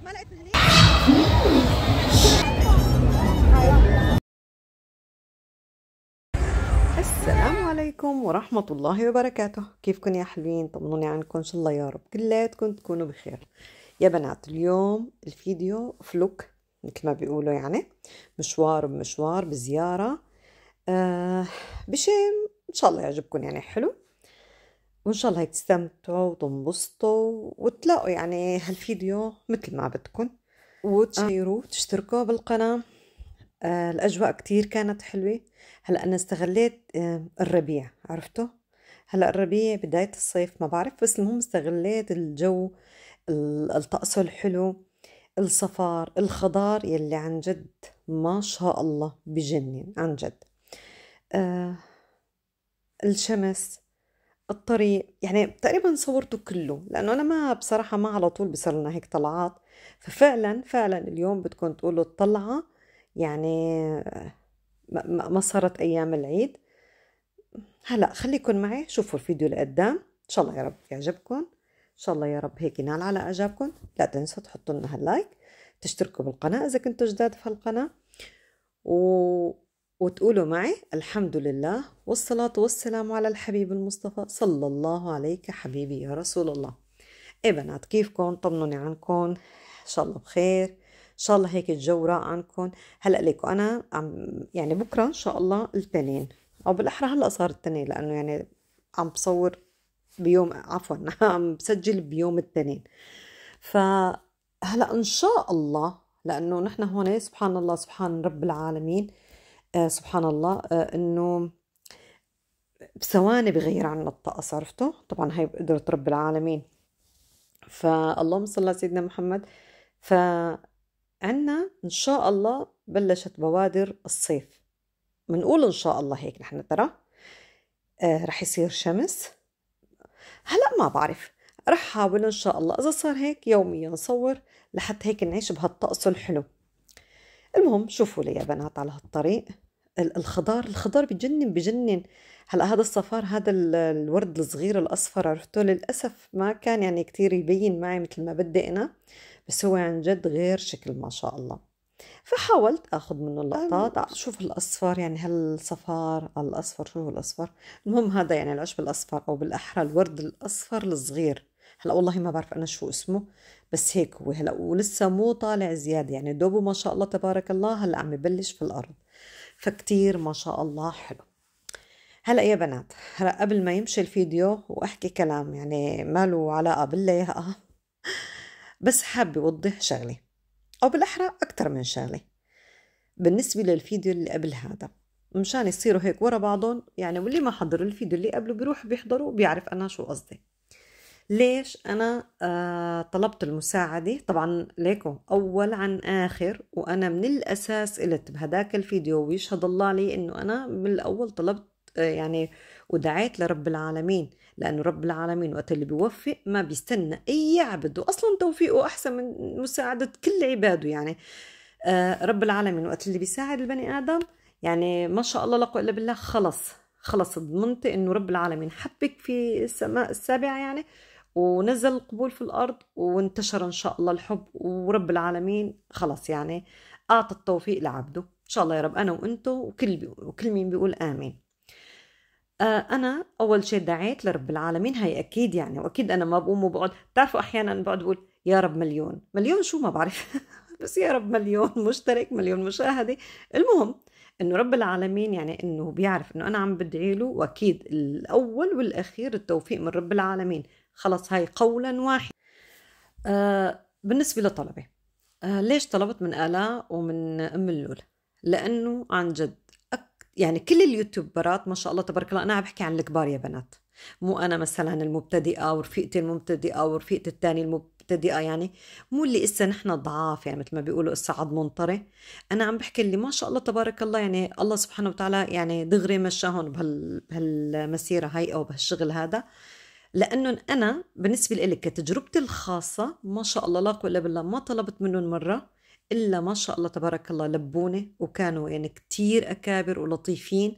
السلام عليكم ورحمة الله وبركاته. كيفكن يا حلوين؟ طمنوني عنكم، إن شاء الله يا رب كلاتكم تكونوا بخير. يا بنات، اليوم الفيديو فلوك مثل ما بيقولوا، يعني مشوار بمشوار بزيارة بشي إن شاء الله يعجبكم، يعني حلو، وإن شاء الله هيك تستمتعوا وتنبسطوا وتلاقوا يعني هالفيديو مثل ما بدكم، وتشيروا وتشتركوا بالقناة. الأجواء كتير كانت حلوة. هلأ أنا استغليت الربيع، عرفتوا؟ هلأ الربيع بداية الصيف ما بعرف، بس المهم استغليت الجو، الطقس الحلو، الصفار، الخضار يلي عن جد ما شاء الله بجنن عن جد. آه الشمس، الطريق، يعني تقريبا صورته كله، لأنه أنا ما بصراحة ما على طول بصير لنا هيك طلعات، ففعلا فعلا اليوم بدكم تقولوا الطلعة يعني ما صارت أيام العيد. هلأ خليكن معي، شوفوا الفيديو لقدام، إن شاء الله يا رب يعجبكم، إن شاء الله يا رب هيك ينال على إعجابكم. لا تنسوا تحطوا لنا هاللايك، تشتركوا بالقناة إذا كنتوا جداد في هالقناة، و... وتقولوا معي الحمد لله والصلاة والسلام على الحبيب المصطفى صلى الله عليك حبيبي يا رسول الله. ايه بنات، كيفكن؟ طمنوني عنكن، ان شاء الله بخير، ان شاء الله هيك الجو راق عنكن. هلا ليكو انا يعني بكره ان شاء الله التنين، او بالاحرى هلا صار التنين، لانه يعني عم بصور بيوم، عفوا عم بسجل بيوم التنين. فهلا ان شاء الله، لانه نحن هون سبحان الله سبحان رب العالمين، سبحان الله، انه بثواني بغير عنا الطقس، عرفتوا؟ طبعا هي بقدرة رب العالمين. فاللهم صل على سيدنا محمد. فعنا إن شاء الله بلشت بوادر الصيف، منقول إن شاء الله هيك نحن ترى. رح يصير شمس. هلأ ما بعرف، رح حاول إن شاء الله إذا صار هيك يوميا نصور لحتى هيك نعيش بهالطقس الحلو. المهم شوفوا لي يا بنات على هالطريق الخضار بجنن بجنن. هلا هذا الصفار، هذا الورد الصغير الاصفر، عرفته؟ للاسف ما كان يعني كتير يبين معي مثل ما بدي انا، بس هو عن جد غير شكل ما شاء الله. فحاولت اخذ منه اللقطات، شوف الاصفر، يعني هالصفار الاصفر، شوفوا الاصفر. المهم هذا يعني العشب الاصفر، او بالاحرى الورد الاصفر الصغير. هلا والله ما بعرف انا شو اسمه، بس هيك هو هلا، ولسه مو طالع زياده، يعني دوبه ما شاء الله تبارك الله هلا عم يبلش في الارض، فكتير ما شاء الله حلو. هلا يا بنات، هلا قبل ما يمشي الفيديو واحكي كلام يعني ما له علاقه باللياقه، بس حابه اوضح شغله، او بالاحرى اكثر من شغله بالنسبه للفيديو اللي قبل هذا، مشان يصيروا هيك ورا بعضهم يعني، واللي ما حضر الفيديو اللي قبله بيروح بيحضروا وبيعرف انا شو قصدي. ليش أنا طلبت المساعدة؟ طبعا ليكو أول عن آخر، وأنا من الأساس قلت بهداك الفيديو ويشهد الله لي إنه أنا من الأول طلبت يعني ودعيت لرب العالمين، لأنه رب العالمين وقت اللي بيوفق ما بيستنى أي عبد، وأصلا توفيقه أحسن من مساعدة كل عباده يعني. رب العالمين وقت اللي بيساعد البني آدم يعني ما شاء الله لا قوة إلا بالله، خلص ضمنت إنه رب العالمين حبك في السماء السابعة يعني، ونزل القبول في الأرض، وانتشر إن شاء الله الحب، ورب العالمين خلص يعني أعطى التوفيق لعبده إن شاء الله يا رب، أنا وأنتو وكل مين بيقول آمين. أنا أول شيء دعيت لرب العالمين، هاي أكيد يعني، وأكيد أنا ما بقوم وبقعد، بتعرفوا أحيانا بقعد بقول يا رب مليون مليون شو ما بعرف بس يا رب مليون مشترك، مليون مشاهدة. المهم إنه رب العالمين يعني إنه بيعرف إنه أنا عم بدعي له، وأكيد الأول والأخير التوفيق من رب العالمين، خلص هاي قولا واحد. بالنسبة لطلبي، ليش طلبت من آلاء ومن أم اللول؟ لأنه عن جد يعني كل اليوتيوبرات ما شاء الله تبارك الله، أنا عم بحكي عن الكبار يا بنات، مو أنا مثلا المبتدئة ورفيقتي المبتدئة ورفيقتي الثانية المبتدئة، يعني مو اللي إسا نحن ضعاف يعني مثل ما بيقولوا إسا عض منطري. أنا عم بحكي اللي ما شاء الله تبارك الله، يعني الله سبحانه وتعالى يعني دغري مشاهن بهالمسيرة هاي أو بهالشغل هذا. لأنه أنا بالنسبة لي كتجربتي الخاصة ما شاء الله لا قوة إلا بالله، ما طلبت منهم مرة إلا ما شاء الله تبارك الله لبوني، وكانوا يعني كتير أكابر ولطيفين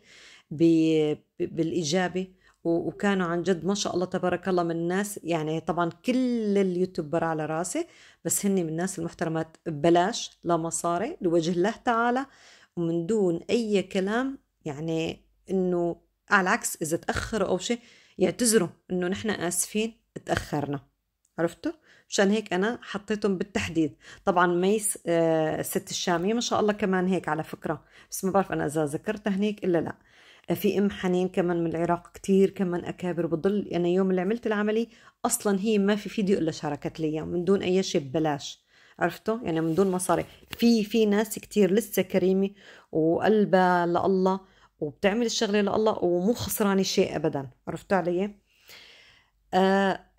بالإجابة، وكانوا عن جد ما شاء الله تبارك الله من الناس، يعني طبعا كل اليوتيوبر على راسي، بس هني من الناس المحترمات، ببلاش لا مصاري لوجه الله تعالى، ومن دون أي كلام، يعني إنه على العكس إذا تأخروا أو شيء يعتذروا إنه نحن آسفين تأخرنا. عرفتوا؟ مشان هيك أنا حطيتهم بالتحديد. طبعا ميس الست الشامية ما شاء الله كمان هيك على فكرة، بس ما بعرف أنا إذا ذكرتها هنيك إلا لا. في ام حنين كمان من العراق، كتير كمان اكابر. وبضل انا يوم اللي عملت العمليه اصلا هي ما في فيديو الا شاركت لي اياه من دون اي شيء، ببلاش. عرفتوا؟ يعني من دون مصاري. في ناس كتير لسه كريمه وقلبها لله، وبتعمل الشغله لله ومو خسرانه شيء ابدا. عرفتوا علي؟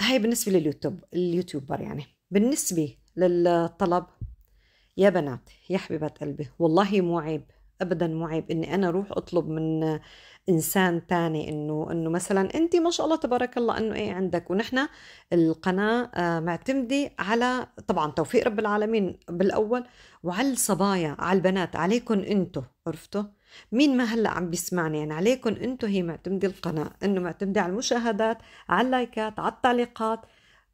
هاي بالنسبه اليوتيوبر. يعني بالنسبه للطلب، يا بنات يا حبيبات قلبي، والله مو عيب ابدا، مو عيب اني انا اروح اطلب من انسان تاني انه مثلا انت ما شاء الله تبارك الله انه ايه عندك. ونحن القناه معتمده على طبعا توفيق رب العالمين بالاول، وعلى الصبايا، على البنات، عليكم انتم. عرفتوا؟ مين ما هلا عم بيسمعني، يعني عليكم انتم. هي معتمده القناه انه معتمده على المشاهدات، على اللايكات، على التعليقات،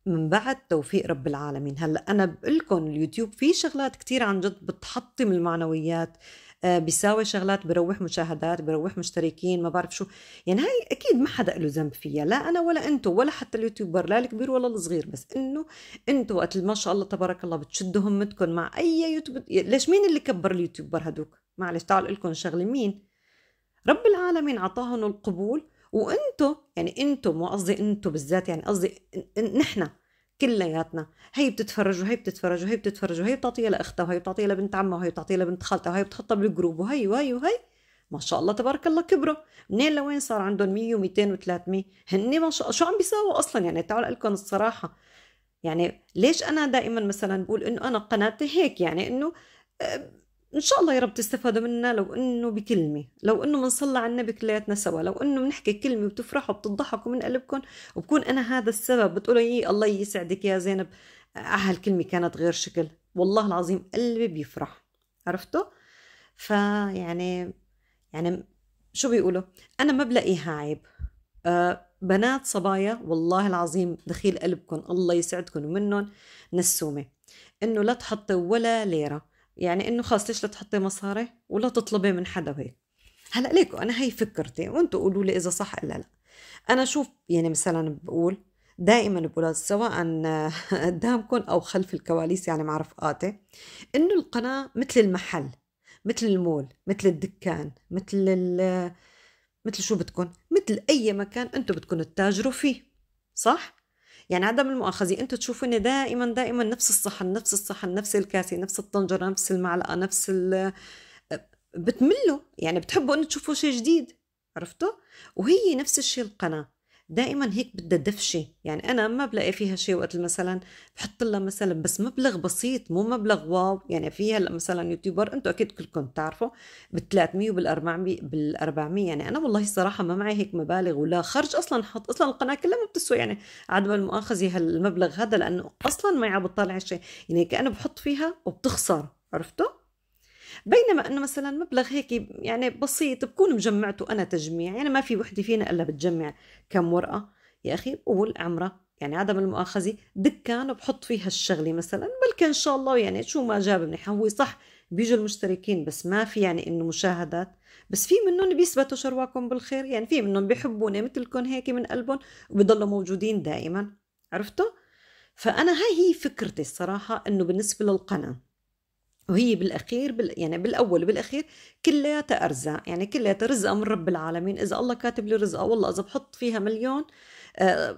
من بعد توفيق رب العالمين. هلا انا بقول لكم اليوتيوب في شغلات كتير عن جد بتحطم المعنويات، بيساوي شغلات بروح مشاهدات، بروح مشتركين، ما بعرف شو. يعني هاي اكيد ما حدا له ذنب فيها، لا انا ولا انتو ولا حتى اليوتيوبر، لا الكبير ولا الصغير. بس انه انتو وقت ما شاء الله تبارك الله بتشدوا همتكم مع اي يوتيوب. ليش مين اللي كبر اليوتيوبر هدوك؟ معلش تعالوا لكم شغله، مين؟ رب العالمين عطاهم القبول. وانتو يعني انتو، مو قصدي انتو بالذات، يعني قصدي نحن كلياتنا، هي بتتفرج وهي بتتفرج وهي بتتفرج وهي بتعطيها لاختها وهي بتعطيها لبنت عمها وهي بتعطيها لبنت خالتها وهي بتحطها بالجروب وهي ما شاء الله تبارك الله كبروا. منين لوين صار عندهم 100 و200 و300؟ هن ما شاء الله شو عم بيساووا اصلا؟ يعني تعالوا لكم الصراحه. يعني ليش انا دائما مثلا بقول انه انا قناتي هيك، يعني انه آه، ان شاء الله يا رب تستفادوا منا، لو انه بكلمه، لو انه بنصلي على النبي كلياتنا سوا، لو انه بنحكي كلمه وبتفرحوا وبتضحكوا من قلبكم، وبكون انا هذا السبب، بتقولوا يي الله يسعدك يا زينب، هالكلمه كانت غير شكل، والله العظيم قلبي بيفرح. عرفتوا؟ يعني شو بيقولوا، انا ما بلاقيها عيب. بنات صبايا والله العظيم دخيل قلبكم الله يسعدكم ومنهم نسومة، انه لا تحطي ولا ليرة. يعني انه خلص ليش لا تحطي مصاري ولا تطلبي من حدا وهيك. هلا ليكو انا هي فكرتي، وانتوا قولوا لي اذا صح ولا لا. انا شوف يعني مثلا بقول دائما بقول سواء قدامكم او خلف الكواليس، يعني مع رفقاتي، انه القناة مثل المحل، مثل المول، مثل الدكان، مثل شو بدكن، مثل اي مكان انتم بدكن تتاجروا فيه. صح؟ يعني عدم المؤاخذة، انتم تشوفوني دائما نفس الصحن، نفس الصحن، نفس الكاسة، نفس الطنجرة، نفس المعلقة، بتملوا، يعني بتحبوا انه تشوفوا شيء جديد. عرفتوا؟ وهي نفس الشيء القناة، دائما هيك بدها دفشة. يعني انا ما بلاقي فيها شيء وقت مثلا بحط لها مثلا بس مبلغ بسيط، مو مبلغ واو. يعني في هلا مثلا يوتيوبر انتم اكيد كلكم تعرفوا بال 300 وبال 400 بال 400. يعني انا والله الصراحه ما معي هيك مبالغ ولا خرج اصلا، حط اصلا القناه كلها ما بتسوى يعني عدم المؤاخذه هالمبلغ هذا، لانه اصلا ما عم بطلع شيء، يعني كانه بحط فيها وبتخسر. عرفتوا؟ بينما انه مثلا مبلغ هيك يعني بسيط بكون مجمعته انا تجميع، يعني ما في وحده فينا الا بتجمع كم ورقه. يا اخي قول عمره، يعني عدم المؤاخذه دكان وبحط فيها الشغله مثلا، بلكي ان شاء الله يعني شو ما جاب منيح. هو صح بيجوا المشتركين بس ما في يعني انه مشاهدات، بس في منهم بيثبتوا شرواكم بالخير، يعني في منهم بيحبوني مثلكم هيك من قلبهم وبيضلوا موجودين دائما. عرفتوا؟ فانا هاي هي فكرتي الصراحه، انه بالنسبه للقناه، وهي بالاخير يعني بالاول وبالاخير كلياتها ارزاق، يعني كلياتها رزقه من رب العالمين. اذا الله كاتب لي رزقه، والله اذا بحط فيها مليون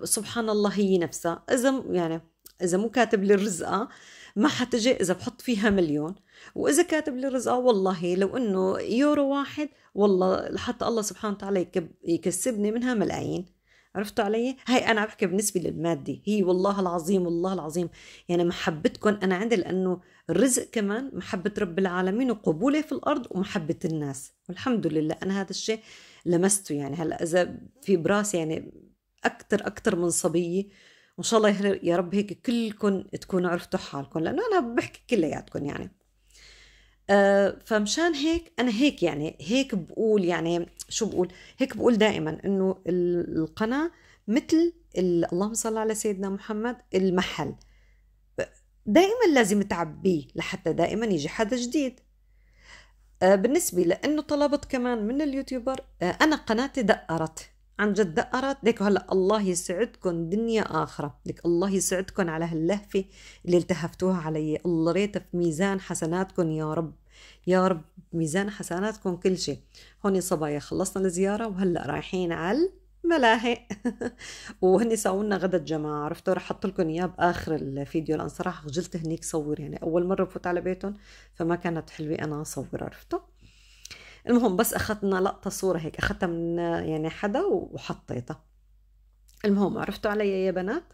سبحان الله هي نفسها. اذا يعني اذا مو كاتب لي رزقه ما حتجي اذا بحط فيها مليون. واذا كاتب لي رزقه والله لو انه يورو واحد، والله لحتى الله سبحانه وتعالى يكسبني منها ملايين. عرفتوا علي؟ هاي انا بحكي بالنسبه للمادي، هي والله العظيم والله العظيم يعني محبتكم انا عندي، لانه الرزق كمان محبة رب العالمين وقبوله في الأرض ومحبة الناس، والحمد لله أنا هذا الشيء لمسته. يعني هلأ إذا في براسي يعني أكتر من صبية، وإن شاء الله يا رب هيك كلكم تكونوا عرفتوا حالكم، لأنه أنا بحكي كلياتكم يعني. فمشان هيك أنا هيك يعني هيك بقول، يعني شو بقول، هيك بقول دائما إنه القناة مثل اللهم صل على سيدنا محمد المحل، دائما لازم تعبيه لحتى دائما يجي حدا جديد. بالنسبة لأنه طلبت كمان من اليوتيوبر، أنا قناتي دقرت، عن جد دقرت. ليك هلا الله يسعدكم دنيا آخرة، ليك الله يسعدكم على هاللهفة اللي التهفتوها علي، الله ريتها في ميزان حسناتكم يا رب، يا رب ميزان حسناتكم كل شيء. هون صبايا خلصنا الزيارة وهلأ رايحين على الملاهي وهني سووا لنا غدا الجماعة، عرفتوا رح احط لكم اياه باخر الفيديو، لان صراحة خجلت هنيك صور، يعني اول مرة بفوت على بيتهم فما كانت حلوة انا اصور، عرفتوا. المهم بس اخذنا لقطة صورة هيك، اخذتها من يعني حدا وحطيتها. المهم عرفتوا علي يا بنات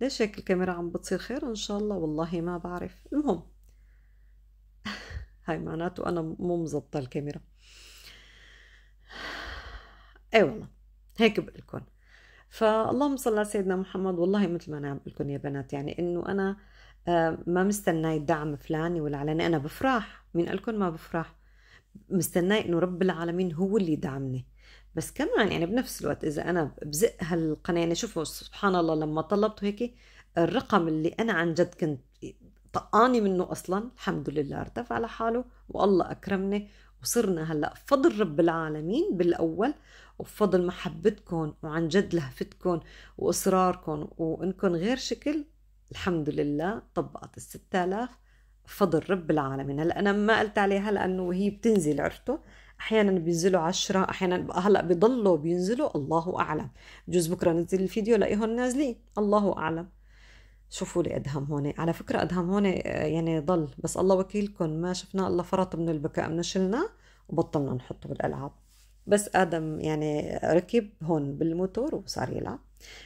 ليش هيك الكاميرا عم بتصير خير ان شاء الله، والله ما بعرف. المهم هاي معناته انا مو مزبطة الكاميرا. اي والله هيك بقلكن. فاللهم صل على سيدنا محمد، والله مثل ما انا عم بقول لكم يا بنات، يعني انه انا ما مستناي دعم فلاني ولا علاني، انا بفرح، مين قالكم ما بفرح، مستناي انه رب العالمين هو اللي يدعمني. بس كمان يعني بنفس الوقت اذا انا بزق هالقناه، يعني شوفوا سبحان الله لما طلبت هيك الرقم اللي انا عن جد كنت طقاني منه اصلا الحمد لله ارتفع لحاله، والله اكرمني وصرنا هلا بفضل رب العالمين بالاول، وبفضل محبتكم وعن جد لهفتكم واصراركم وانكم غير شكل، الحمد لله طبقت ال6000 بفضل رب العالمين. هلا انا ما قلت عليها لانه هي بتنزل، عرفتوا احيانا بينزلوا 10، احيانا هلا بيضلوا بينزلوا الله اعلم، بجوز بكره ننزل الفيديو لاقيهم نازلين الله اعلم. شوفوا لي ادهم هون، على فكره ادهم هون يعني ضل، بس الله وكيلكم ما شفنا الا فرط من البكاء، منشلناه وبطلنا نحطه بالالعاب. بس ادم يعني ركب هون بالموتور وصار يلعب.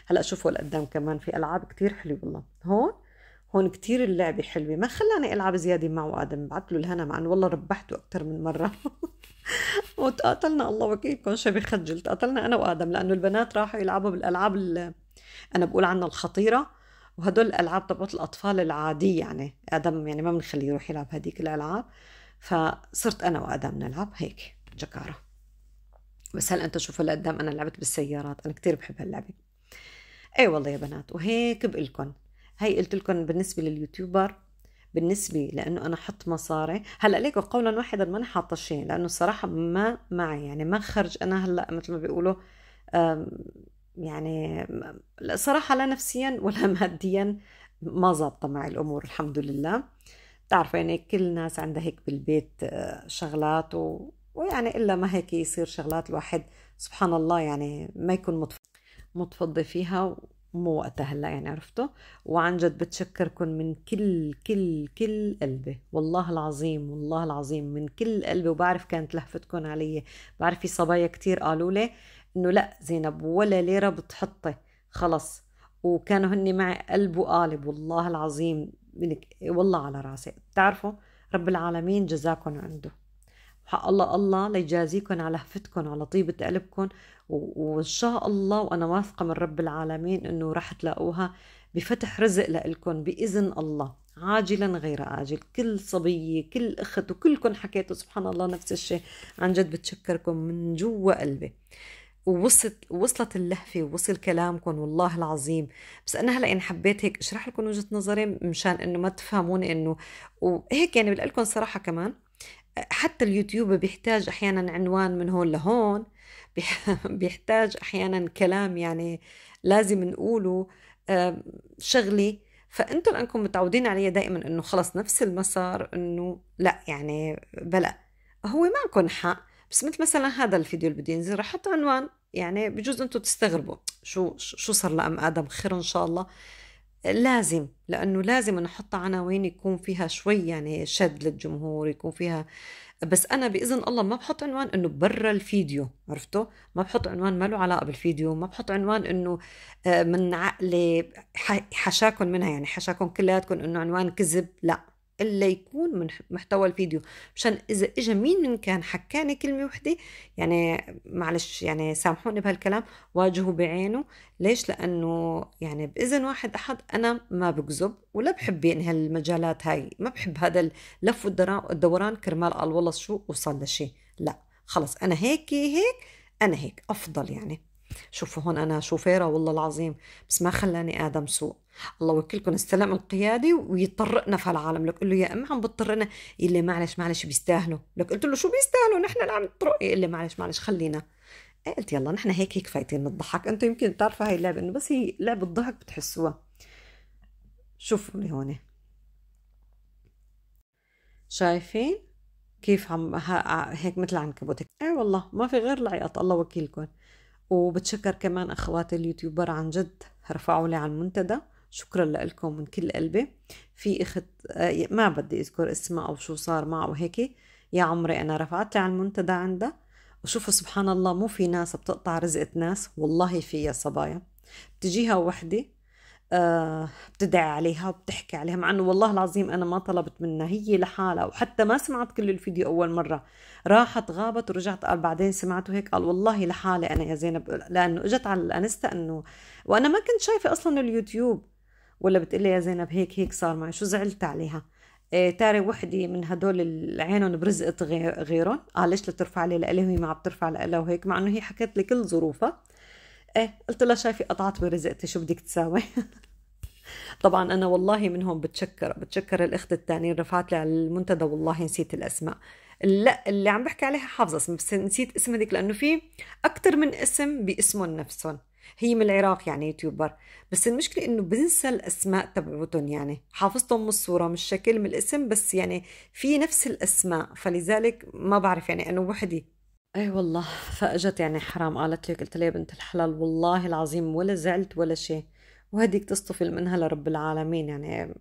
هلا شوفوا لقدام كمان في العاب كتير حلوه والله، هون كتير اللعبة حلوة، ما خلاني ألعب زيادة معه آدم، بعت له الهنا، مع إنه والله ربحته أكتر من مرة وتقاتلنا الله وكيلكم شبي خجل، تقاتلنا أنا وآدم لأنه البنات راحوا يلعبوا بالألعاب اللي أنا بقول عنها الخطيرة، وهدول الألعاب تبعت الأطفال العادية، يعني آدم يعني ما بنخليه يروح يلعب هديك الألعاب، فصرت أنا وآدم نلعب هيك جكارة. بس هلا أنتوا شوفوا لقدام أنا لعبت بالسيارات، أنا كتير بحب هاللعبة. اي والله يا بنات، وهيك بقلكن هي قلت لكم بالنسبه لليوتيوبر، بالنسبه لانه انا حط مصاري هلا ليكوا قولا واحدا ما انا حاطه شيء، لانه الصراحه ما معي، يعني ما خرج انا هلا مثل ما بيقولوا أم، يعني صراحه لا نفسيا ولا ماديا ما ظابطه معي الامور الحمد لله. بتعرفوا يعني كل الناس عندها هيك بالبيت شغلات ويعني الا ما هيك يصير شغلات الواحد سبحان الله يعني ما يكون متفضي فيها، ومو وقتها هلا يعني عرفتوا. وعن جد بتشكركم من كل قلبي، والله العظيم والله العظيم من كل قلبي، وبعرف كانت لهفتكم علي، بعرف في صبايا كتير قالوا لي انه لا زينب ولا ليرة بتحطي خلص، وكانوا هني معي قلب وقالب، والله العظيم والله على راسي. بتعرفوا رب العالمين جزاكم عنده، حق الله الله ليجازيكم على هفتكم على طيبة قلبكم، وإن شاء الله وأنا واثقة من رب العالمين إنه راح تلاقوها بفتح رزق لإلكم بإذن الله عاجلا غير آجل. كل صبية كل أخت وكلكم حكيتوا سبحان الله نفس الشيء، عن جد بتشكركم من جوا قلبي. ووصلت اللهفة ووصل كلامكم والله العظيم. بس أنا هلأ يعني حبيت هيك أشرح لكم وجهة نظري مشان إنه ما تفهموني إنه وهيك، يعني بدي لكم صراحة كمان حتى اليوتيوب بيحتاج احيانا عنوان من هون لهون، بيحتاج احيانا كلام يعني لازم نقوله شغلي. فانتم لانكم متعودين علي دائما انه خلص نفس المسار، انه لا يعني بلا هو معكم حق، بس مثل مثلا هذا الفيديو اللي بدي ينزل رح احط عنوان، يعني بجوز انتم تستغربوا شو صار لأم ادم خير ان شاء الله. لازم لانه لازم نحط عناوين يكون فيها شوي يعني شد للجمهور، يكون فيها، بس انا باذن الله ما بحط عنوان انه برا الفيديو، عرفتوا، ما بحط عنوان ما له علاقه بالفيديو، ما بحط عنوان انه من عقلي حشاكم منها، يعني حشاكم كلياتكم انه عنوان كذب، لا إلا يكون من محتوى الفيديو، مشان إذا إجا مين من كان حكاني كلمة وحدة، يعني معلش يعني سامحوني بهالكلام، واجهه بعينه. ليش؟ لأنه يعني بإذن واحد أحد أنا ما بكذب ولا بحب يعني هالمجالات هاي، ما بحب هذا اللف والدوران كرمال قال والله شو وصل لشي. لا خلص أنا هيك هيك، أنا هيك أفضل يعني. شوفوا هون أنا شوفيرة والله العظيم، بس ما خلاني آدم سوء. الله وكلكم استلم القيادة ويطرقنا في هالعالم. لك قل له يا أم عم بتطرقنا، يقول لي معلش معلش بيستاهلوا. لك قلت له شو بيستاهلوا، نحن اللي عم نطرق. يقول لي معلش معلش خلينا. قلت يلا نحن هيك هيك فايتين نضحك. انتم يمكن بتعرفوا هاي اللعبة، انه بس هي لعبة ضحك بتحسوها. شوفوا لي هون، شايفين كيف عم هيك مثل عنكبوت هيك. اي والله ما في غير العياط، الله وكيلكم. وبتشكر كمان أخواتي اليوتيوبر، عن جد رفعوا لي على المنتدى، شكرا لكم من كل قلبي. في أخت ما بدي أذكر اسمها أو شو صار معه وهيك، يا عمري أنا رفعت لي على المنتدى عندها. وشوفوا سبحان الله، مو في ناس بتقطع رزقة ناس، والله في يا صبايا. بتجيها وحدة بتدعي عليها وبتحكي عليها، مع انه والله العظيم انا ما طلبت منها، هي لحالها، وحتى ما سمعت كل الفيديو اول مره، راحت غابت ورجعت قال بعدين سمعته هيك، قال والله لحالي انا يا زينب، لانه اجت على الانستا انه وانا ما كنت شايفه اصلا اليوتيوب. ولا بتقلي يا زينب هيك هيك صار معي، شو زعلت عليها. إيه تاري وحدي من هدول اللي عينهم برزقة غيرهم، قال ليش لا ترفع لي لإلي وهي ما عم ترفع لإلها وهيك، مع انه هي حكت لي كل ظروفها. ايه قلت لها شايفه قطعت برزقتي، شو بدك تساوي. طبعا انا والله منهم بتشكر الاخت الثانيه رفعت لي على المنتدى، والله نسيت الاسماء. لا اللي عم بحكي عليها حافظه اسمها، بس نسيت اسم هذيك، لانه في اكثر من اسم باسمهم نفسهم. هي من العراق يعني يوتيوبر، بس المشكله انه بنسى الاسماء تبعوتهم، يعني حافظتهم من الصوره من الشكل من الاسم، بس يعني في نفس الاسماء، فلذلك ما بعرف يعني انه وحدي. اي والله. فاجت يعني حرام قالت لي، قلت لها يا بنت الحلال والله العظيم ولا زعلت ولا شيء، وهديك تصطفل منها لرب العالمين. يعني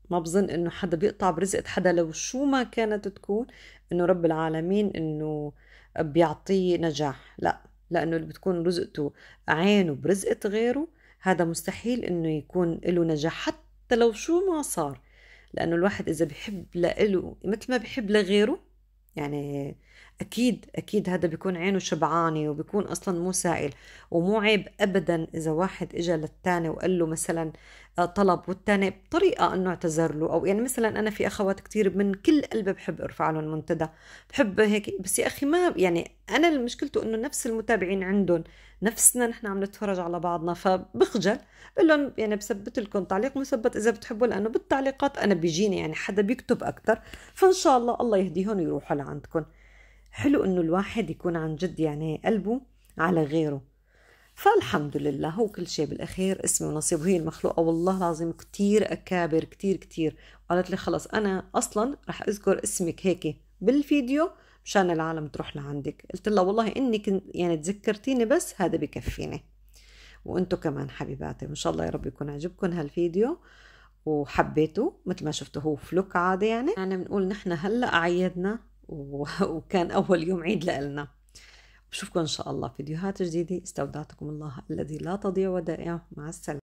ما بظن انه حدا بيقطع برزقة حدا لو شو ما كانت تكون، انه رب العالمين انه بيعطيه نجاح، لا. لانه اللي بتكون رزقته عينه برزقة غيره، هذا مستحيل انه يكون له نجاح حتى لو شو ما صار. لانه الواحد اذا بحب لإله مثل ما بحب لغيره، يعني أكيد أكيد هذا بيكون عينه شبعانة وبيكون أصلا مو سائل. ومو عيب أبدا إذا واحد إجا للتاني وقال له مثلا طلب، والتاني بطريقة أنه اعتذر له، أو يعني مثلا أنا في أخوات كتير من كل قلبي بحب أرفع لهم منتدى، بحب هيك، بس يا أخي ما يعني أنا مشكلته أنه نفس المتابعين عندهم نفسنا، نحن عم نتفرج على بعضنا، فبخجل بقول لهم يعني بثبت لكم تعليق مثبت إذا بتحبوا، لأنه بالتعليقات أنا بيجيني يعني حدا بيكتب أكتر، فإن شاء الله الله يهديهم ويروحوا لعندكم. حلو انه الواحد يكون عن جد يعني قلبه على غيره. فالحمد لله، هو كل شيء بالاخير اسمه ونصيب، وهي المخلوقه والله العظيم كتير اكابر كتير كتير. قالت لي خلص انا اصلا رح اذكر اسمك هيك بالفيديو مشان العالم تروح لعندك. قلت لها والله انك يعني تذكرتيني بس هذا بكفيني. وانتو كمان حبيباتي، وان شاء الله يا رب يكون عجبكم هالفيديو وحبيته مثل ما شفتوا، هو فلوك عادي يعني بنقول نحن هلا عيدنا وكان اول يوم عيد لنا. بشوفكم ان شاء الله فيديوهات جديده. استودعتكم الله الذي لا تضيع ودائعه، مع السلامه.